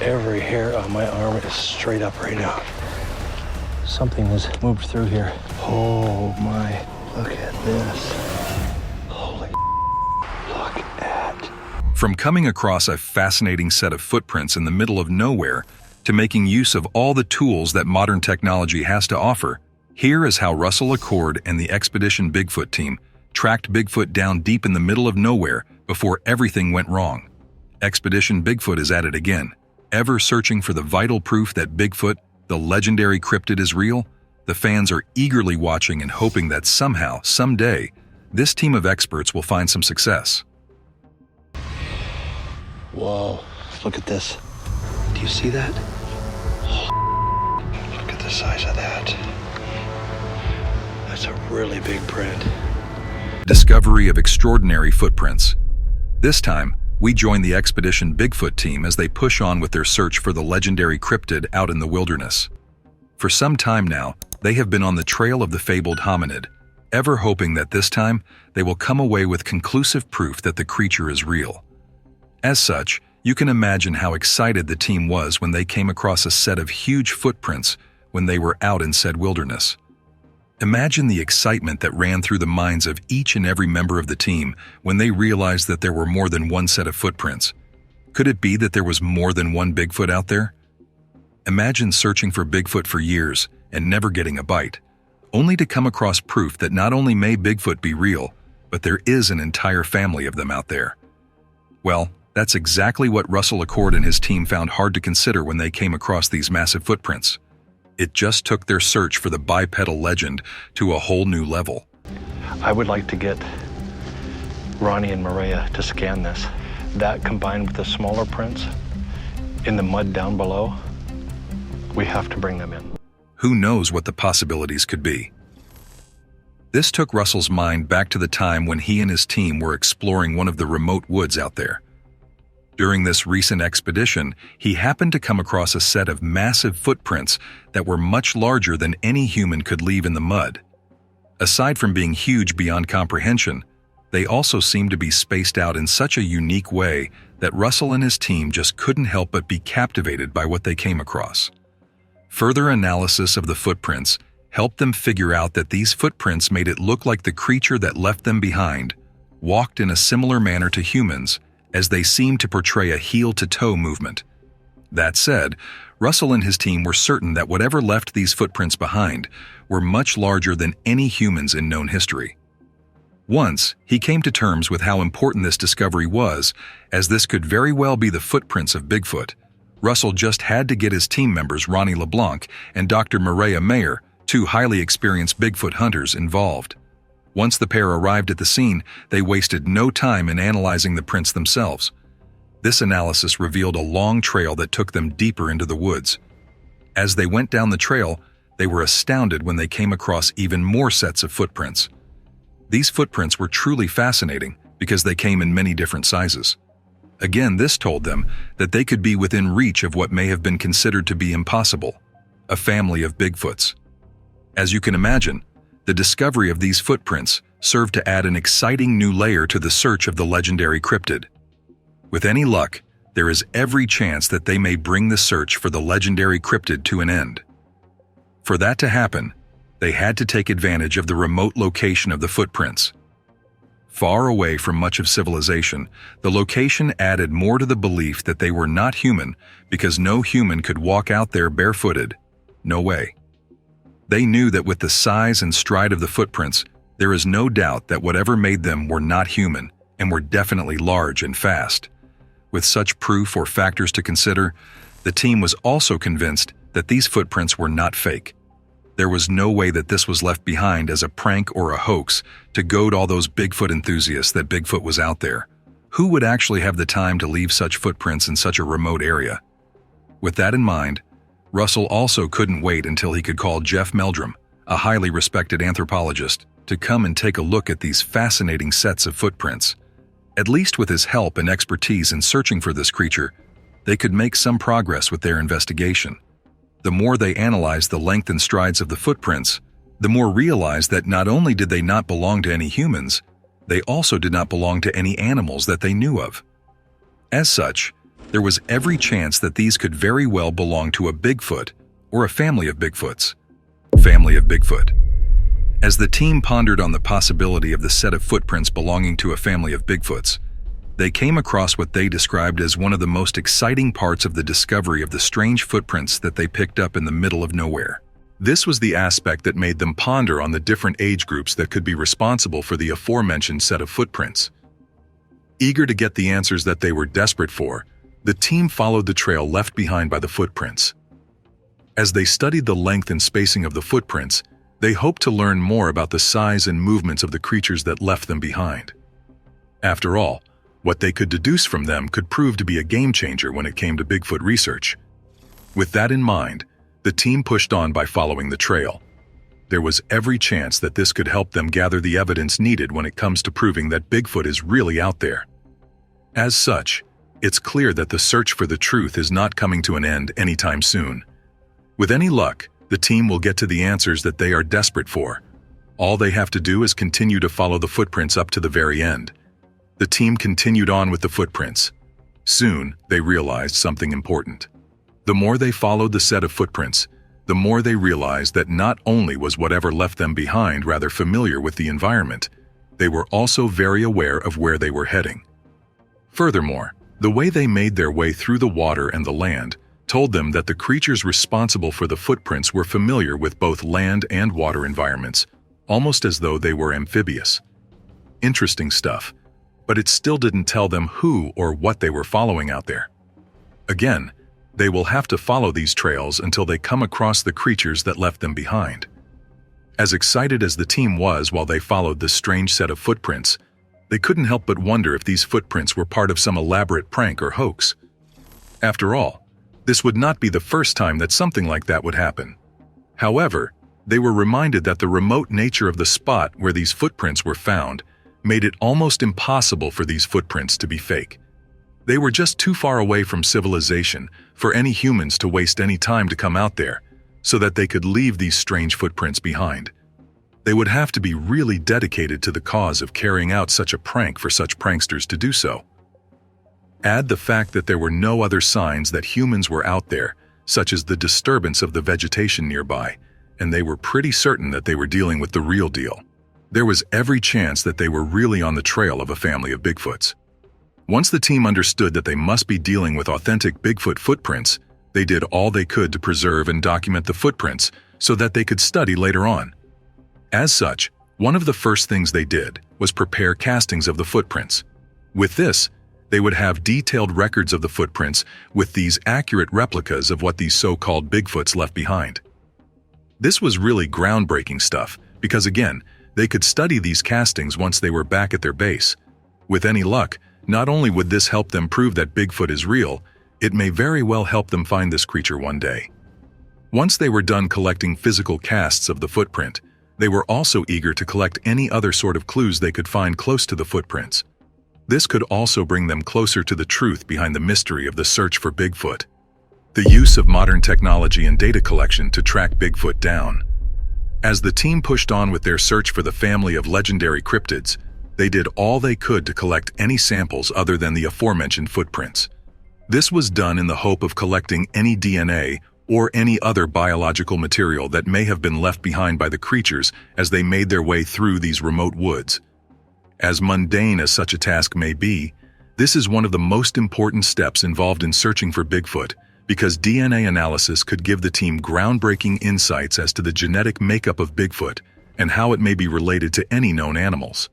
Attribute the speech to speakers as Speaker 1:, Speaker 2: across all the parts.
Speaker 1: Every hair on my arm is straight up right now. Something has moved through here. Oh my, look at this. Holy look at.
Speaker 2: From coming across a fascinating set of footprints in the middle of nowhere to making use of all the tools that modern technology has to offer, here is how Russell Acord and the Expedition Bigfoot team tracked Bigfoot down deep in the middle of nowhere before everything went wrong. Expedition Bigfoot is at it again, ever searching for the vital proof that Bigfoot, the legendary cryptid, is real. The fans are eagerly watching and hoping that somehow, someday, this team of experts will find some success.
Speaker 1: Whoa, look at this. Do you see that? Look at the size of that. That's a really big print.
Speaker 2: Discovery of extraordinary footprints. This time, we join the Expedition Bigfoot team as they push on with their search for the legendary cryptid out in the wilderness. For some time now, they have been on the trail of the fabled hominid, ever hoping that this time they will come away with conclusive proof that the creature is real. As such, you can imagine how excited the team was when they came across a set of huge footprints when they were out in said wilderness. Imagine the excitement that ran through the minds of each and every member of the team when they realized that there were more than one set of footprints. Could it be that there was more than one Bigfoot out there? Imagine searching for Bigfoot for years and never getting a bite, only to come across proof that not only may Bigfoot be real, but there is an entire family of them out there. Well, that's exactly what Russell Acord and his team found hard to consider when they came across these massive footprints. It just took their search for the bipedal legend to a whole new level.
Speaker 1: I would like to get Ronnie and Maria to scan this. That combined with the smaller prints in the mud down below, we have to bring them in.
Speaker 2: Who knows what the possibilities could be? This took Russell's mind back to the time when he and his team were exploring one of the remote woods out there. During this recent expedition, he happened to come across a set of massive footprints that were much larger than any human could leave in the mud. Aside from being huge beyond comprehension, they also seemed to be spaced out in such a unique way that Russell and his team just couldn't help but be captivated by what they came across. Further analysis of the footprints helped them figure out that these footprints made it look like the creature that left them behind walked in a similar manner to humans, as they seemed to portray a heel-to-toe movement. That said, Russell and his team were certain that whatever left these footprints behind were much larger than any humans in known history. Once, he came to terms with how important this discovery was, as this could very well be the footprints of Bigfoot. Russell just had to get his team members Ronnie LeBlanc and Dr. Maria Mayer, two highly experienced Bigfoot hunters, involved. Once the pair arrived at the scene, they wasted no time in analyzing the prints themselves. This analysis revealed a long trail that took them deeper into the woods. As they went down the trail, they were astounded when they came across even more sets of footprints. These footprints were truly fascinating because they came in many different sizes. Again, this told them that they could be within reach of what may have been considered to be impossible, a family of Bigfoots. As you can imagine, the discovery of these footprints served to add an exciting new layer to the search of the legendary cryptid. With any luck, there is every chance that they may bring the search for the legendary cryptid to an end. For that to happen, they had to take advantage of the remote location of the footprints. Far away from much of civilization, the location added more to the belief that they were not human because no human could walk out there barefooted. No way. They knew that with the size and stride of the footprints, there is no doubt that whatever made them were not human and were definitely large and fast. With such proof or factors to consider, the team was also convinced that these footprints were not fake. There was no way that this was left behind as a prank or a hoax to goad all those Bigfoot enthusiasts that Bigfoot was out there. Who would actually have the time to leave such footprints in such a remote area? With that in mind, Russell also couldn't wait until he could call Jeff Meldrum, a highly respected anthropologist, to come and take a look at these fascinating sets of footprints. At least with his help and expertise in searching for this creature, they could make some progress with their investigation. The more they analyzed the length and strides of the footprints, the more realized that not only did they not belong to any humans, they also did not belong to any animals that they knew of. As such, there was every chance that these could very well belong to a Bigfoot or a family of Bigfoots. Family of Bigfoot. As the team pondered on the possibility of the set of footprints belonging to a family of Bigfoots, they came across what they described as one of the most exciting parts of the discovery of the strange footprints that they picked up in the middle of nowhere. This was the aspect that made them ponder on the different age groups that could be responsible for the aforementioned set of footprints. Eager to get the answers that they were desperate for, the team followed the trail left behind by the footprints. As they studied the length and spacing of the footprints, they hoped to learn more about the size and movements of the creatures that left them behind. After all, what they could deduce from them could prove to be a game-changer when it came to Bigfoot research. With that in mind, the team pushed on by following the trail. There was every chance that this could help them gather the evidence needed when it comes to proving that Bigfoot is really out there. As such, it's clear that the search for the truth is not coming to an end anytime soon. With any luck, the team will get to the answers that they are desperate for. All they have to do is continue to follow the footprints up to the very end. The team continued on with the footprints. Soon, they realized something important. The more they followed the set of footprints, the more they realized that not only was whatever left them behind rather familiar with the environment, they were also very aware of where they were heading. Furthermore, the way they made their way through the water and the land told them that the creatures responsible for the footprints were familiar with both land and water environments, almost as though they were amphibious. Interesting stuff. But it still didn't tell them who or what they were following out there. Again, they will have to follow these trails until they come across the creatures that left them behind. As excited as the team was while they followed this strange set of footprints, they couldn't help but wonder if these footprints were part of some elaborate prank or hoax. After all, this would not be the first time that something like that would happen. However, they were reminded that the remote nature of the spot where these footprints were found made it almost impossible for these footprints to be fake. They were just too far away from civilization for any humans to waste any time to come out there so that they could leave these strange footprints behind. They would have to be really dedicated to the cause of carrying out such a prank for such pranksters to do so. Add the fact that there were no other signs that humans were out there, such as the disturbance of the vegetation nearby, and they were pretty certain that they were dealing with the real deal. There was every chance that they were really on the trail of a family of Bigfoots. Once the team understood that they must be dealing with authentic Bigfoot footprints, they did all they could to preserve and document the footprints so that they could study later on. As such, one of the first things they did was prepare castings of the footprints. With this, they would have detailed records of the footprints with these accurate replicas of what these so-called Bigfoots left behind. This was really groundbreaking stuff because, again, they could study these castings once they were back at their base. With any luck, not only would this help them prove that Bigfoot is real, it may very well help them find this creature one day. Once they were done collecting physical casts of the footprint, they were also eager to collect any other sort of clues they could find close to the footprints. This could also bring them closer to the truth behind the mystery of the search for Bigfoot. The use of modern technology and data collection to track Bigfoot down. As the team pushed on with their search for the family of legendary cryptids, they did all they could to collect any samples other than the aforementioned footprints. This was done in the hope of collecting any DNA or any other biological material that may have been left behind by the creatures as they made their way through these remote woods. As mundane as such a task may be, this is one of the most important steps involved in searching for Bigfoot, because DNA analysis could give the team groundbreaking insights as to the genetic makeup of Bigfoot and how it may be related to any known animals,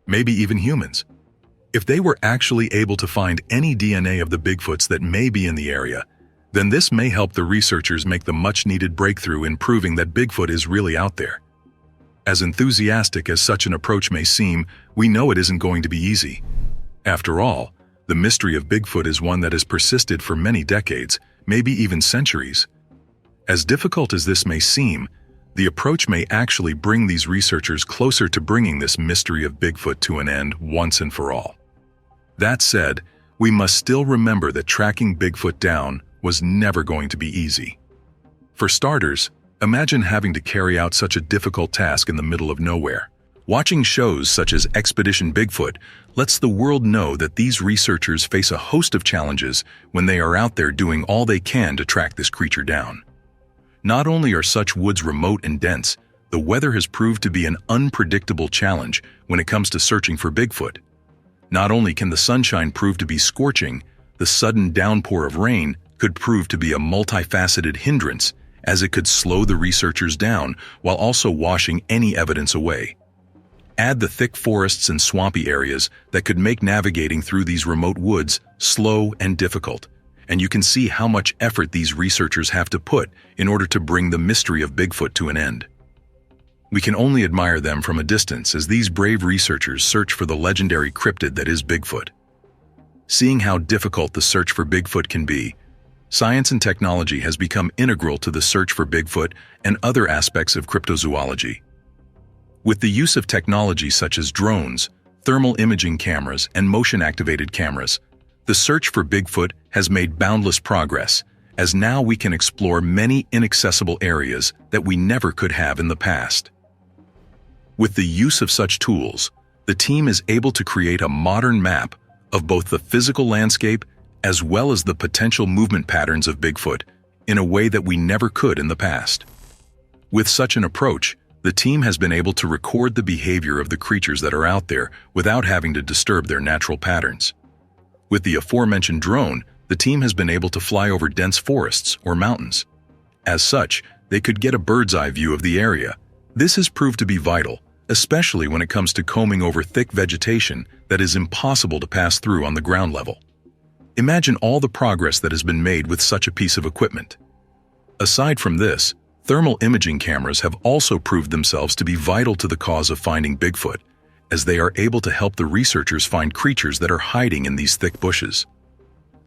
Speaker 2: maybe even humans. If they were actually able to find any DNA of the Bigfoots that may be in the area, then this may help the researchers make the much-needed breakthrough in proving that Bigfoot is really out there. As enthusiastic as such an approach may seem, we know it isn't going to be easy. After all, the mystery of Bigfoot is one that has persisted for many decades, maybe even centuries. As difficult as this may seem, the approach may actually bring these researchers closer to bringing this mystery of Bigfoot to an end once and for all. That said, we must still remember that tracking Bigfoot down was never going to be easy. For starters, imagine having to carry out such a difficult task in the middle of nowhere, Watching shows such as Expedition Bigfoot lets the world know that these researchers face a host of challenges when they are out there doing all they can to track this creature down. Not only are such woods remote and dense, the weather has proved to be an unpredictable challenge when it comes to searching for Bigfoot. Not only can the sunshine prove to be scorching, the sudden downpour of rain could prove to be a multifaceted hindrance, as it could slow the researchers down while also washing any evidence away. Add the thick forests and swampy areas that could make navigating through these remote woods slow and difficult, and you can see how much effort these researchers have to put in order to bring the mystery of Bigfoot to an end. We can only admire them from a distance as these brave researchers search for the legendary cryptid that is Bigfoot. Seeing how difficult the search for Bigfoot can be, science and technology has become integral to the search for Bigfoot and other aspects of cryptozoology. With the use of technology such as drones, thermal imaging cameras, and motion-activated cameras, the search for Bigfoot has made boundless progress, as now we can explore many inaccessible areas that we never could have in the past. With the use of such tools, the team is able to create a modern map of both the physical landscape as well as the potential movement patterns of Bigfoot in a way that we never could in the past. With such an approach, the team has been able to record the behavior of the creatures that are out there without having to disturb their natural patterns. With the aforementioned drone, the team has been able to fly over dense forests or mountains. As such, they could get a bird's-eye view of the area. This has proved to be vital, especially when it comes to combing over thick vegetation that is impossible to pass through on the ground level. Imagine all the progress that has been made with such a piece of equipment. Aside from this, thermal imaging cameras have also proved themselves to be vital to the cause of finding Bigfoot, as they are able to help the researchers find creatures that are hiding in these thick bushes.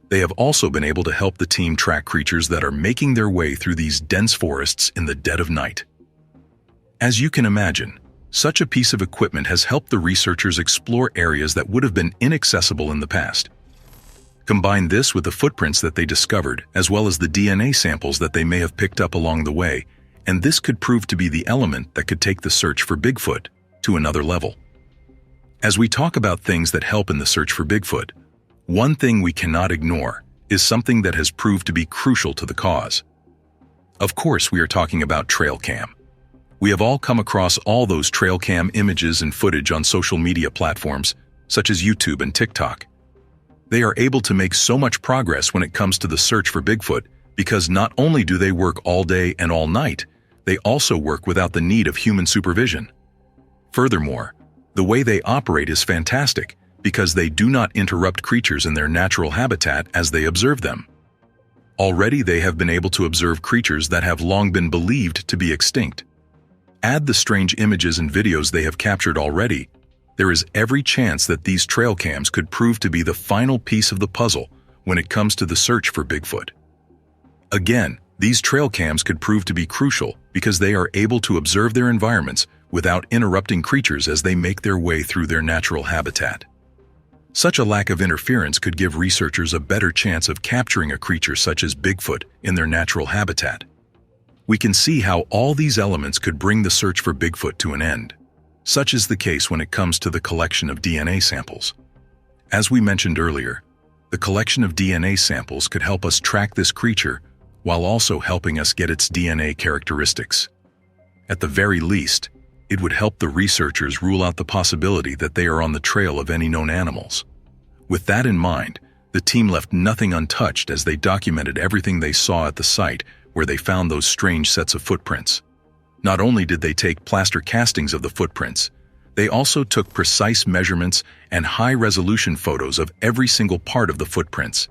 Speaker 2: They have also been able to help the team track creatures that are making their way through these dense forests in the dead of night. As you can imagine, such a piece of equipment has helped the researchers explore areas that would have been inaccessible in the past. Combine this with the footprints that they discovered, as well as the DNA samples that they may have picked up along the way, and this could prove to be the element that could take the search for Bigfoot to another level. As we talk about things that help in the search for Bigfoot, one thing we cannot ignore is something that has proved to be crucial to the cause. Of course, we are talking about trail cam. We have all come across all those trail cam images and footage on social media platforms, such as YouTube and TikTok. They are able to make so much progress when it comes to the search for Bigfoot because not only do they work all day and all night, they also work without the need of human supervision. Furthermore, the way they operate is fantastic because they do not interrupt creatures in their natural habitat as they observe them. Already they have been able to observe creatures that have long been believed to be extinct. Add the strange images and videos they have captured already, there is every chance that these trail cams could prove to be the final piece of the puzzle when it comes to the search for Bigfoot. Again, these trail cams could prove to be crucial because they are able to observe their environments without interrupting creatures as they make their way through their natural habitat. Such a lack of interference could give researchers a better chance of capturing a creature such as Bigfoot in their natural habitat. We can see how all these elements could bring the search for Bigfoot to an end. Such is the case when it comes to the collection of DNA samples. As we mentioned earlier, the collection of DNA samples could help us track this creature while also helping us get its DNA characteristics. At the very least, it would help the researchers rule out the possibility that they are on the trail of any known animals. With that in mind, the team left nothing untouched as they documented everything they saw at the site where they found those strange sets of footprints. Not only did they take plaster castings of the footprints, they also took precise measurements and high-resolution photos of every single part of the footprints.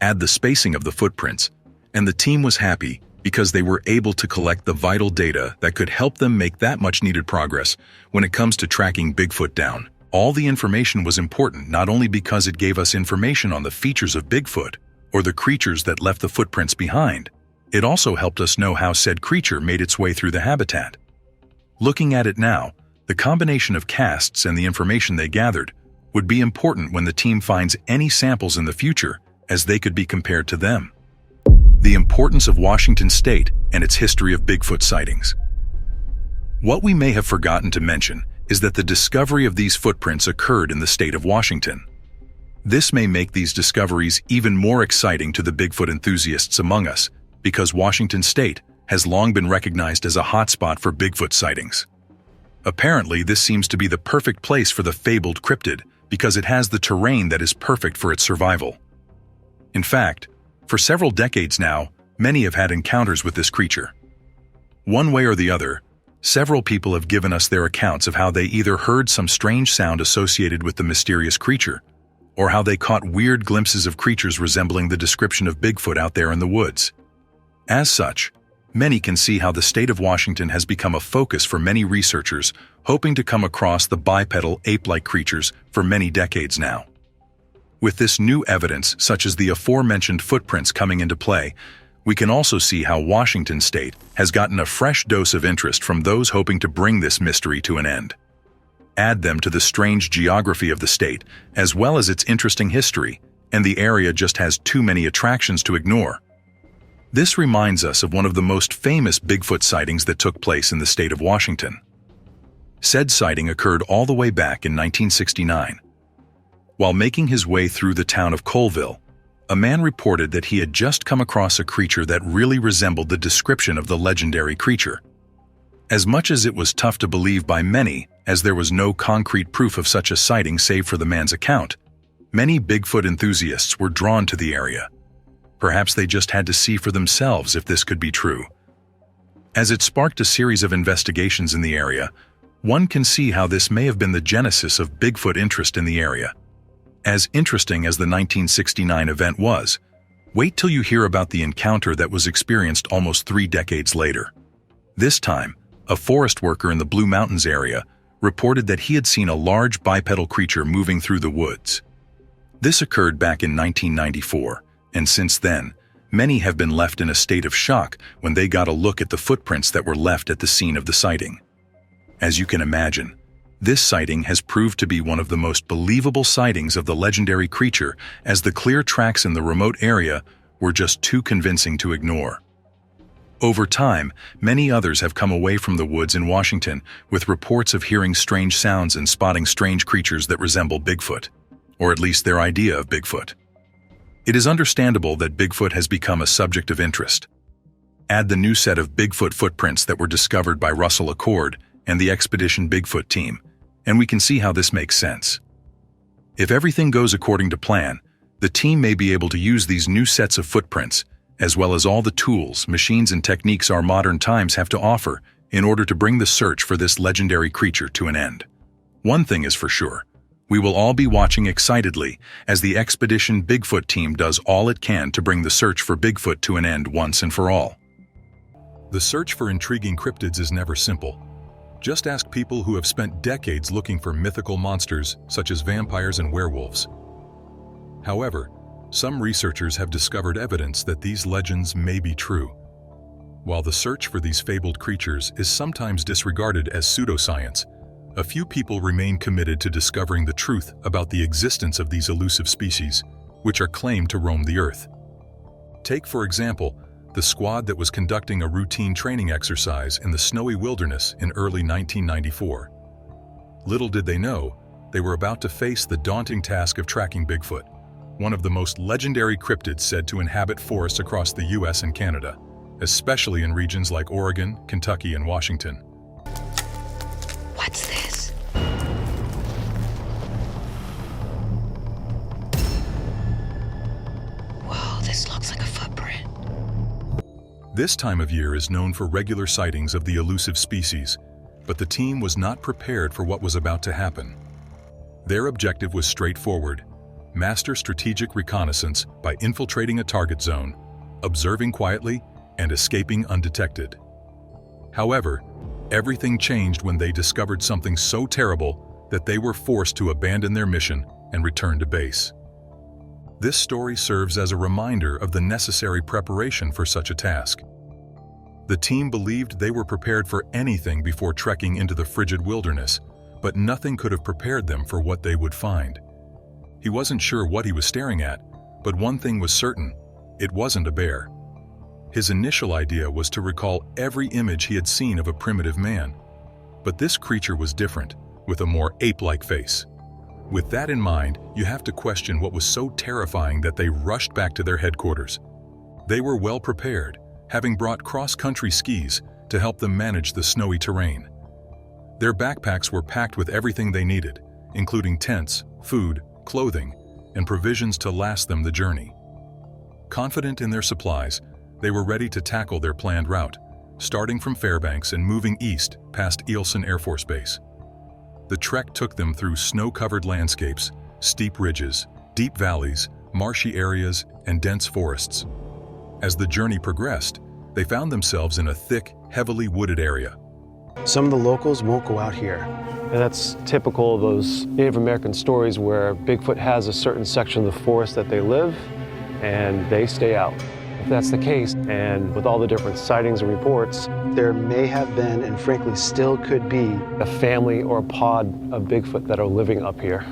Speaker 2: Add the spacing of the footprints, and the team was happy because they were able to collect the vital data that could help them make that much-needed progress when it comes to tracking Bigfoot down. All the information was important not only because it gave us information on the features of Bigfoot or the creatures that left the footprints behind, it also helped us know how said creature made its way through the habitat. Looking at it now, the combination of casts and the information they gathered would be important when the team finds any samples in the future, as they could be compared to them. The importance of Washington State and its history of Bigfoot sightings. What we may have forgotten to mention is that the discovery of these footprints occurred in the state of Washington. This may make these discoveries even more exciting to the Bigfoot enthusiasts among us, because Washington state has long been recognized as a hotspot for Bigfoot sightings. Apparently, this seems to be the perfect place for the fabled cryptid because it has the terrain that is perfect for its survival. In fact, for several decades now, many have had encounters with this creature. One way or the other, several people have given us their accounts of how they either heard some strange sound associated with the mysterious creature, or how they caught weird glimpses of creatures resembling the description of Bigfoot out there in the woods. As such, many can see how the state of Washington has become a focus for many researchers hoping to come across the bipedal ape-like creatures for many decades now. With this new evidence, such as the aforementioned footprints coming into play, we can also see how Washington state has gotten a fresh dose of interest from those hoping to bring this mystery to an end. Add them to the strange geography of the state, as well as its interesting history, and the area just has too many attractions to ignore. This reminds us of one of the most famous Bigfoot sightings that took place in the state of Washington. Said sighting occurred all the way back in 1969. While making his way through the town of Colville, a man reported that he had just come across a creature that really resembled the description of the legendary creature. As much as it was tough to believe by many, as there was no concrete proof of such a sighting save for the man's account, many Bigfoot enthusiasts were drawn to the area. Perhaps they just had to see for themselves if this could be true. As it sparked a series of investigations in the area, one can see how this may have been the genesis of Bigfoot interest in the area. As interesting as the 1969 event was, wait till you hear about the encounter that was experienced almost 3 decades later. This time, a forest worker in the Blue Mountains area reported that he had seen a large bipedal creature moving through the woods. This occurred back in 1994, and since then, many have been left in a state of shock when they got a look at the footprints that were left at the scene of the sighting. As you can imagine, this sighting has proved to be one of the most believable sightings of the legendary creature, as the clear tracks in the remote area were just too convincing to ignore. Over time, many others have come away from the woods in Washington with reports of hearing strange sounds and spotting strange creatures that resemble Bigfoot, or at least their idea of Bigfoot. It is understandable that Bigfoot has become a subject of interest. Add the new set of Bigfoot footprints that were discovered by Russell Acord and the Expedition Bigfoot team, and we can see how this makes sense. If everything goes according to plan, the team may be able to use these new sets of footprints, as well as all the tools, machines, and techniques our modern times have to offer in order to bring the search for this legendary creature to an end. One thing is for sure, we will all be watching excitedly as the Expedition Bigfoot team does all it can to bring the search for Bigfoot to an end once and for all. The search for intriguing cryptids is never simple. Just ask people who have spent decades looking for mythical monsters such as vampires and werewolves. However, some researchers have discovered evidence that these legends may be true. While the search for these fabled creatures is sometimes disregarded as pseudoscience, a few people remain committed to discovering the truth about the existence of these elusive species, which are claimed to roam the earth. Take, for example, the squad that was conducting a routine training exercise in the snowy wilderness in early 1994. Little did they know, they were about to face the daunting task of tracking Bigfoot, one of the most legendary cryptids said to inhabit forests across the US and Canada, especially in regions like Oregon, Kentucky, and Washington.
Speaker 3: What's this? Whoa, this looks like a footprint.
Speaker 2: This time of year is known for regular sightings of the elusive species, but the team was not prepared for what was about to happen. Their objective was straightforward: master strategic reconnaissance by infiltrating a target zone, observing quietly, and escaping undetected. However, everything changed when they discovered something so terrible that they were forced to abandon their mission and return to base. This story serves as a reminder of the necessary preparation for such a task. The team believed they were prepared for anything before trekking into the frigid wilderness, but nothing could have prepared them for what they would find. He wasn't sure what he was staring at, but one thing was certain: it wasn't a bear. His initial idea was to recall every image he had seen of a primitive man. But this creature was different, with a more ape-like face. With that in mind, you have to question what was so terrifying that they rushed back to their headquarters. They were well prepared, having brought cross-country skis to help them manage the snowy terrain. Their backpacks were packed with everything they needed, including tents, food, clothing, and provisions to last them the journey. Confident in their supplies, they were ready to tackle their planned route, starting from Fairbanks and moving east past Eielson Air Force Base. The trek took them through snow-covered landscapes, steep ridges, deep valleys, marshy areas, and dense forests. As the journey progressed, they found themselves in a thick, heavily wooded area.
Speaker 4: Some of the locals won't go out here.
Speaker 5: And that's typical of those Native American stories where Bigfoot has a certain section of the forest that they live, and they stay out. If that's the case, and with all the different sightings and reports,
Speaker 4: There may have been, and frankly still could be,
Speaker 5: a family or a pod of Bigfoot that are living up here.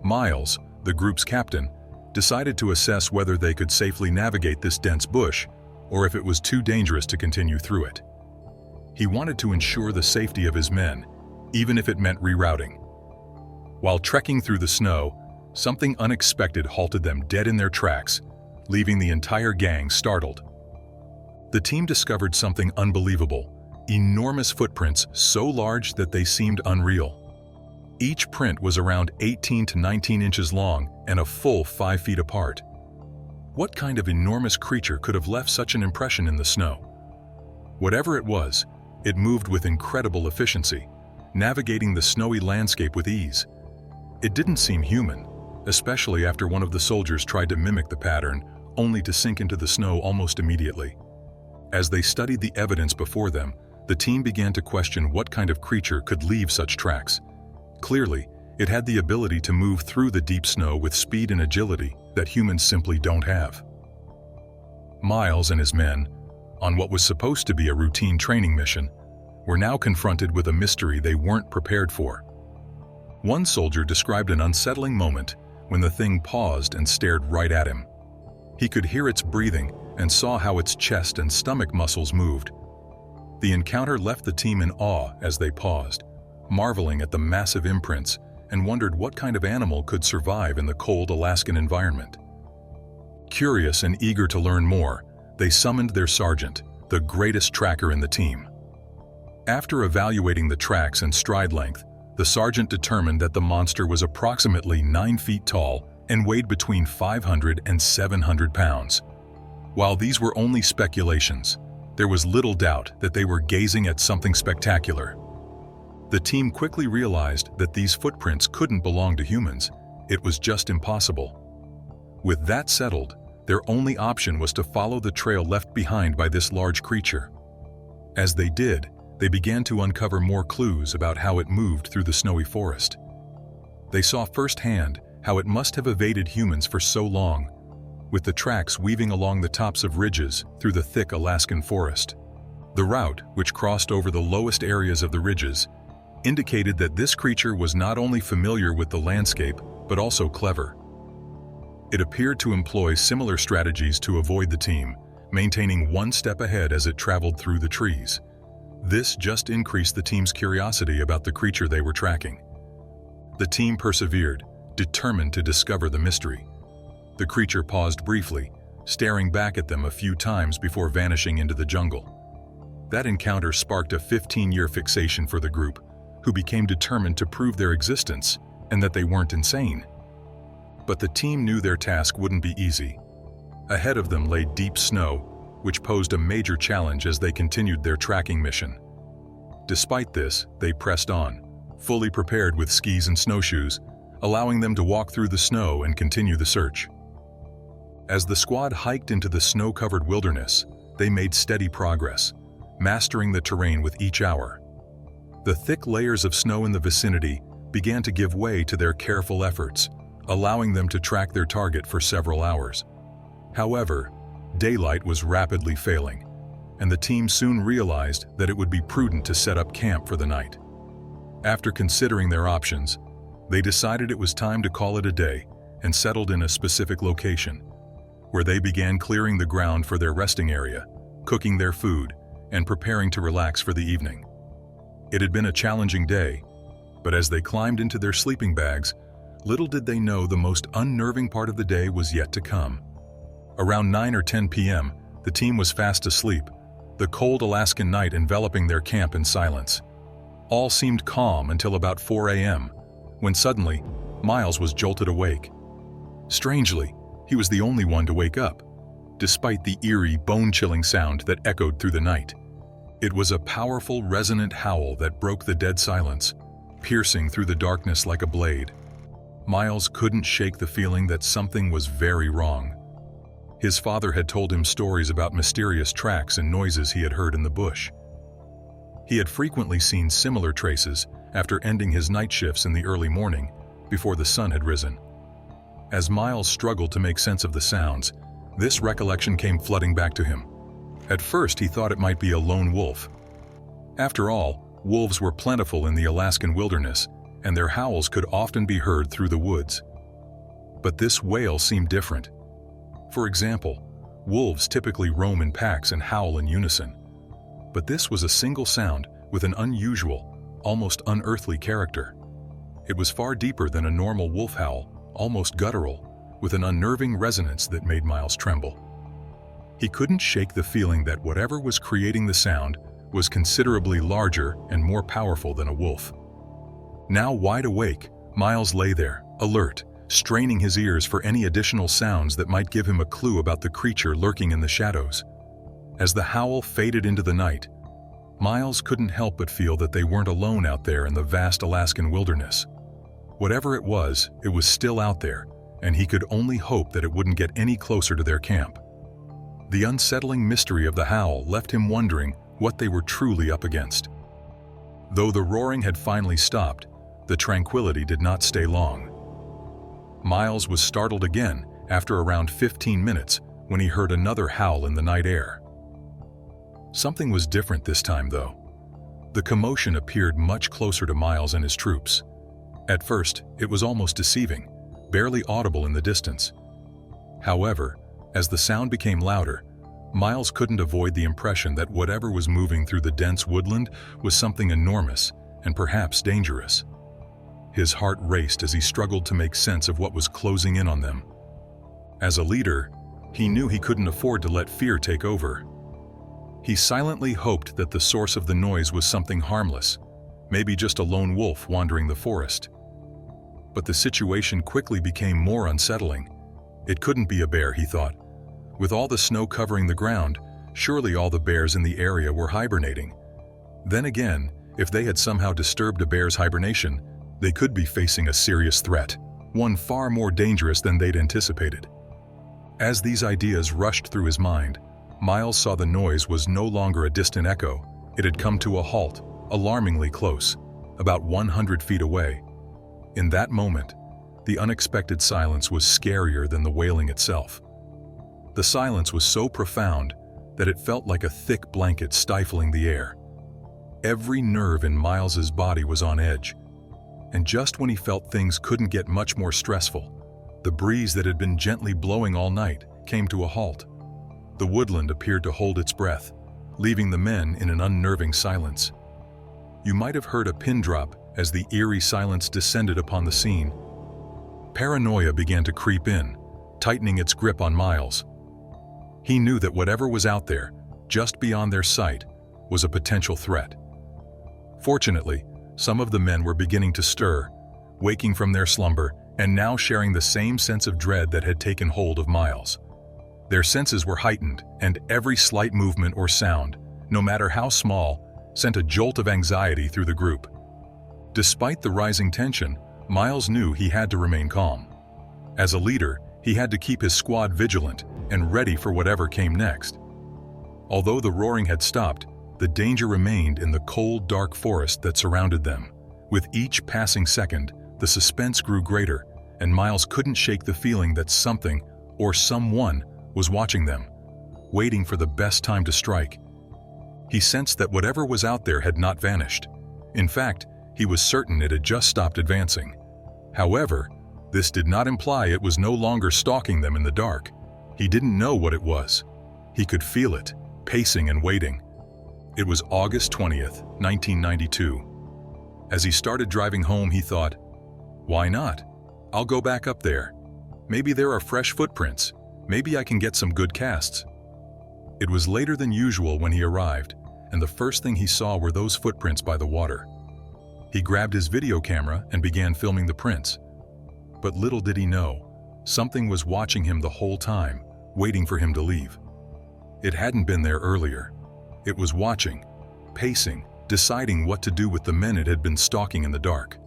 Speaker 2: Miles, the group's captain, decided to assess whether they could safely navigate this dense bush or if it was too dangerous to continue through it. He wanted to ensure the safety of his men, even if it meant rerouting. While trekking through the snow, something unexpected halted them dead in their tracks, leaving the entire gang startled. The team discovered something unbelievable: enormous footprints so large that they seemed unreal. Each print was around 18 to 19 inches long and a full 5 feet apart. What kind of enormous creature could have left such an impression in the snow? Whatever it was, it moved with incredible efficiency, navigating the snowy landscape with ease. It didn't seem human, especially after one of the soldiers tried to mimic the pattern, only to sink into the snow almost immediately. As they studied the evidence before them, the team began to question what kind of creature could leave such tracks. Clearly, it had the ability to move through the deep snow with speed and agility that humans simply don't have. Miles and his men, on what was supposed to be a routine training mission, were now confronted with a mystery they weren't prepared for. One soldier described an unsettling moment when the thing paused and stared right at him. He could hear its breathing and saw how its chest and stomach muscles moved. The encounter left the team in awe as they paused, marveling at the massive imprints, and wondered what kind of animal could survive in the cold Alaskan environment. Curious and eager to learn more, they summoned their sergeant, the greatest tracker in the team. After evaluating the tracks and stride length, the sergeant determined that the monster was approximately 9 feet tall and weighed between 500 and 700 pounds. While these were only speculations, there was little doubt that they were gazing at something spectacular. The team quickly realized that these footprints couldn't belong to humans. It was just impossible. With that settled, their only option was to follow the trail left behind by this large creature. As they did, they began to uncover more clues about how it moved through the snowy forest. They saw firsthand how it must have evaded humans for so long, with the tracks weaving along the tops of ridges through the thick Alaskan forest. The route, which crossed over the lowest areas of the ridges, indicated that this creature was not only familiar with the landscape, but also clever. It appeared to employ similar strategies to avoid the team, maintaining one step ahead as it traveled through the trees. This just increased the team's curiosity about the creature they were tracking. The team persevered, determined to discover the mystery. The creature paused briefly, staring back at them a few times before vanishing into the jungle. That encounter sparked a 15-year fixation for the group, who became determined to prove their existence and that they weren't insane. But the team knew their task wouldn't be easy. Ahead of them lay deep snow, which posed a major challenge as they continued their tracking mission. Despite this, they pressed on, fully prepared with skis and snowshoes, allowing them to walk through the snow and continue the search. As the squad hiked into the snow-covered wilderness, they made steady progress, mastering the terrain with each hour. The thick layers of snow in the vicinity began to give way to their careful efforts, allowing them to track their target for several hours. However, daylight was rapidly failing, and the team soon realized that it would be prudent to set up camp for the night. After considering their options, they decided it was time to call it a day and settled in a specific location, where they began clearing the ground for their resting area, cooking their food, and preparing to relax for the evening. It had been a challenging day, But as they climbed into their sleeping bags, little did they know the most unnerving part of the day was yet to come. Around 9 or 10 p.m., the team was fast asleep, the cold Alaskan night enveloping their camp in silence. All seemed calm until about 4 a.m., when suddenly, Miles was jolted awake. Strangely, he was the only one to wake up, despite the eerie, bone-chilling sound that echoed through the night. It was a powerful, resonant howl that broke the dead silence, piercing through the darkness like a blade. Miles couldn't shake the feeling that something was very wrong. His father had told him stories about mysterious tracks and noises he had heard in the bush. He had frequently seen similar traces after ending his night shifts in the early morning, before the sun had risen. As Miles struggled to make sense of the sounds, this recollection came flooding back to him. At first, he thought it might be a lone wolf. After all, wolves were plentiful in the Alaskan wilderness, and their howls could often be heard through the woods. But this wail seemed different. For example, wolves typically roam in packs and howl in unison. But this was a single sound with an unusual, almost unearthly character. It was far deeper than a normal wolf howl, almost guttural, with an unnerving resonance that made Miles tremble. He couldn't shake the feeling that whatever was creating the sound was considerably larger and more powerful than a wolf. Now wide awake, Miles lay there, alert, straining his ears for any additional sounds that might give him a clue about the creature lurking in the shadows. As the howl faded into the night, Miles couldn't help but feel that they weren't alone out there in the vast Alaskan wilderness. Whatever it was still out there, and he could only hope that it wouldn't get any closer to their camp. The unsettling mystery of the howl left him wondering what they were truly up against. Though the roaring had finally stopped, the tranquility did not stay long. Miles was startled again after around 15 minutes when he heard another howl in the night air. Something was different this time, though. The commotion appeared much closer to Miles and his troops. At first, it was almost deceiving, barely audible in the distance. However, as the sound became louder, Miles couldn't avoid the impression that whatever was moving through the dense woodland was something enormous and perhaps dangerous. His heart raced as he struggled to make sense of what was closing in on them. As a leader, he knew he couldn't afford to let fear take over. He silently hoped that the source of the noise was something harmless, maybe just a lone wolf wandering the forest. But the situation quickly became more unsettling. It couldn't be a bear, he thought. With all the snow covering the ground, surely all the bears in the area were hibernating. Then again, if they had somehow disturbed a bear's hibernation, they could be facing a serious threat, one far more dangerous than they'd anticipated. As these ideas rushed through his mind, Miles saw the noise was no longer a distant echo. It had come to a halt, alarmingly close, about 100 feet away. In that moment, the unexpected silence was scarier than the wailing itself. The silence was so profound that it felt like a thick blanket stifling the air. Every nerve in Miles's body was on edge, and just when he felt things couldn't get much more stressful, the breeze that had been gently blowing all night came to a halt. The woodland appeared to hold its breath, leaving the men in an unnerving silence. You might have heard a pin drop as the eerie silence descended upon the scene. Paranoia began to creep in, tightening its grip on Miles. He knew that whatever was out there, just beyond their sight, was a potential threat. Fortunately, some of the men were beginning to stir, waking from their slumber and now sharing the same sense of dread that had taken hold of Miles. Their senses were heightened, and every slight movement or sound, no matter how small, sent a jolt of anxiety through the group. Despite the rising tension, Miles knew he had to remain calm. As a leader, he had to keep his squad vigilant and ready for whatever came next. Although the roaring had stopped, the danger remained in the cold, dark forest that surrounded them. With each passing second, the suspense grew greater, and Miles couldn't shake the feeling that something, or someone, was watching them, waiting for the best time to strike. He sensed that whatever was out there had not vanished. In fact, he was certain it had just stopped advancing. However, this did not imply it was no longer stalking them in the dark. He didn't know what it was. He could feel it, pacing and waiting. It was August 20th, 1992. As he started driving home, he thought, "Why not? I'll go back up there. Maybe there are fresh footprints. Maybe I can get some good casts." It was later than usual when he arrived, and the first thing he saw were those footprints by the water. He grabbed his video camera and began filming the prints. But little did he know, something was watching him the whole time, waiting for him to leave. It hadn't been there earlier. It was watching, pacing, deciding what to do with the men it had been stalking in the dark.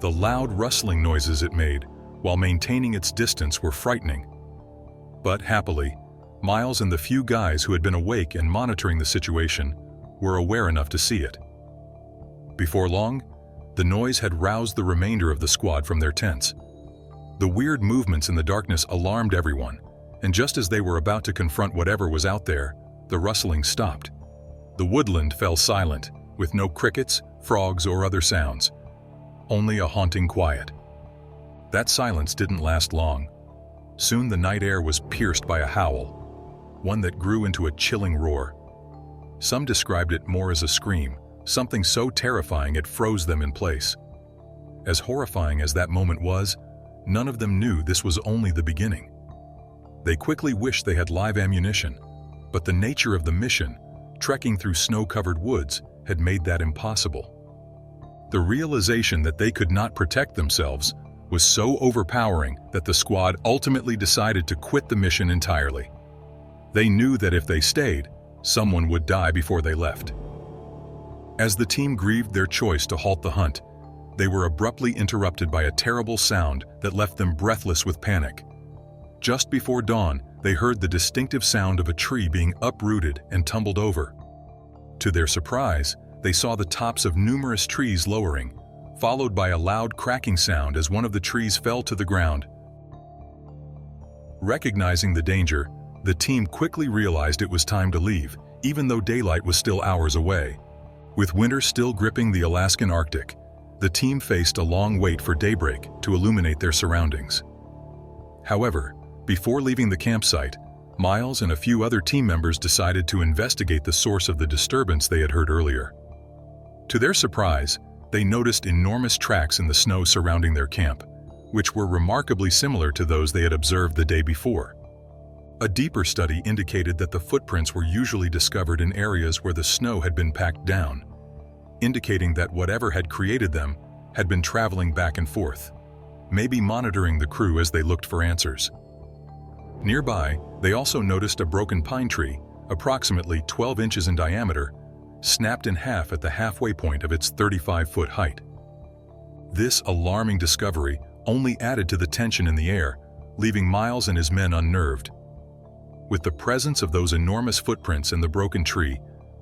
Speaker 2: The loud rustling noises it made, while maintaining its distance, were frightening. But happily, Miles and the few guys who had been awake and monitoring the situation were aware enough to see it. Before long, the noise had roused the remainder of the squad from their tents. The weird movements in the darkness alarmed everyone, and just as they were about to confront whatever was out there, the rustling stopped. The woodland fell silent, with no crickets, frogs, or other sounds. Only a haunting quiet. That silence didn't last long. Soon the night air was pierced by a howl, one that grew into a chilling roar. Some described it more as a scream, something so terrifying it froze them in place. As horrifying as that moment was, none of them knew this was only the beginning. They quickly wished they had live ammunition, but the nature of the mission, trekking through snow-covered woods, had made that impossible. The realization that they could not protect themselves was so overpowering that the squad ultimately decided to quit the mission entirely. They knew that if they stayed, someone would die before they left. As the team grieved their choice to halt the hunt, they were abruptly interrupted by a terrible sound that left them breathless with panic. Just before dawn, they heard the distinctive sound of a tree being uprooted and tumbled over. To their surprise, they saw the tops of numerous trees lowering, followed by a loud cracking sound as one of the trees fell to the ground. Recognizing the danger, the team quickly realized it was time to leave, even though daylight was still hours away. With winter still gripping the Alaskan Arctic, the team faced a long wait for daybreak to illuminate their surroundings. However, before leaving the campsite, Miles and a few other team members decided to investigate the source of the disturbance they had heard earlier. To their surprise, they noticed enormous tracks in the snow surrounding their camp, which were remarkably similar to those they had observed the day before. A deeper study indicated that the footprints were usually discovered in areas where the snow had been packed down, indicating that whatever had created them had been traveling back and forth, maybe monitoring the crew as they looked for answers. Nearby, they also noticed a broken pine tree, approximately 12 inches in diameter, snapped in half at the halfway point of its 35-foot height. This alarming discovery only added to the tension in the air, leaving Miles and his men unnerved. With the presence of those enormous footprints in the broken tree,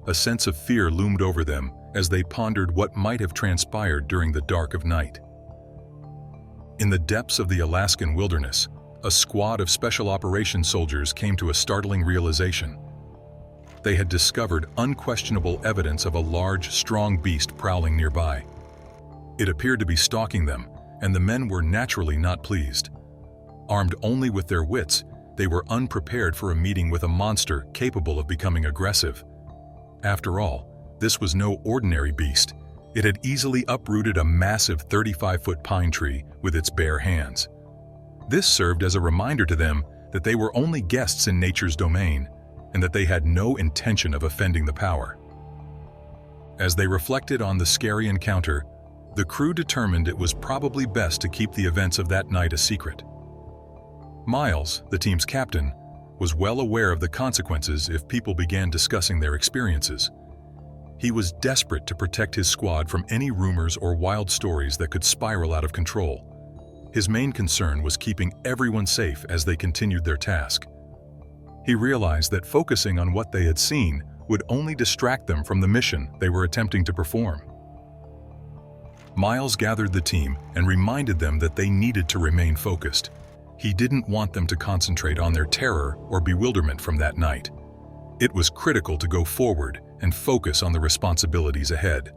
Speaker 2: a sense of fear loomed over them as they pondered what might have transpired during the dark of night. In the depths of the Alaskan wilderness, a squad of special operations soldiers came to a startling realization. They had discovered unquestionable evidence of a large, strong beast prowling nearby. It appeared to be stalking them, and the men were naturally not pleased. Armed only with their wits, they were unprepared for a meeting with a monster capable of becoming aggressive. After all, this was no ordinary beast. It had easily uprooted a massive 35-foot pine tree with its bare hands. This served as a reminder to them that they were only guests in nature's domain, and that they had no intention of offending the power. As they reflected on the scary encounter, the crew determined it was probably best to keep the events of that night a secret. Miles, the team's captain, was well aware of the consequences if people began discussing their experiences. He was desperate to protect his squad from any rumors or wild stories that could spiral out of control. His main concern was keeping everyone safe as they continued their task. He realized that focusing on what they had seen would only distract them from the mission they were attempting to perform. Miles gathered the team and reminded them that they needed to remain focused. He didn't want them to concentrate on their terror or bewilderment from that night. It was critical to go forward and focus on the responsibilities ahead.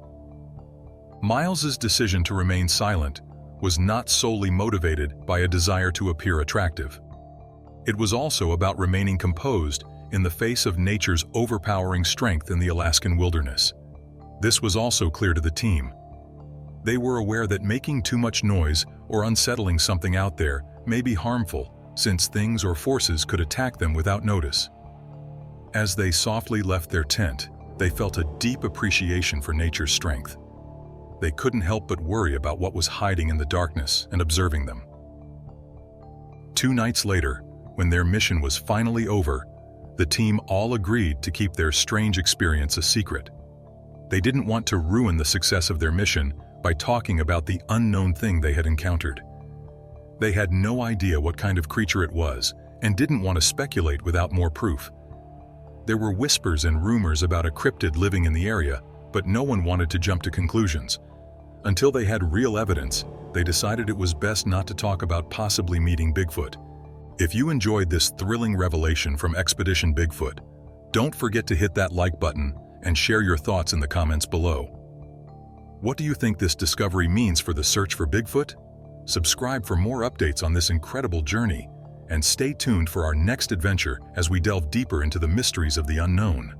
Speaker 2: Miles's decision to remain silent was not solely motivated by a desire to appear attractive. It was also about remaining composed in the face of nature's overpowering strength in the Alaskan wilderness. This was also clear to the team. They were aware that making too much noise or unsettling something out there may be harmful, since things or forces could attack them without notice. As they softly left their tent, they felt a deep appreciation for nature's strength. They couldn't help but worry about what was hiding in the darkness and observing them. 2 nights later, when their mission was finally over, the team all agreed to keep their strange experience a secret. They didn't want to ruin the success of their mission by talking about the unknown thing they had encountered. They had no idea what kind of creature it was and didn't want to speculate without more proof. There were whispers and rumors about a cryptid living in the area, but no one wanted to jump to conclusions. Until they had real evidence, they decided it was best not to talk about possibly meeting Bigfoot. If you enjoyed this thrilling revelation from Expedition Bigfoot, don't forget to hit that like button and share your thoughts in the comments below. What do you think this discovery means for the search for Bigfoot? Subscribe for more updates on this incredible journey, and stay tuned for our next adventure as we delve deeper into the mysteries of the unknown.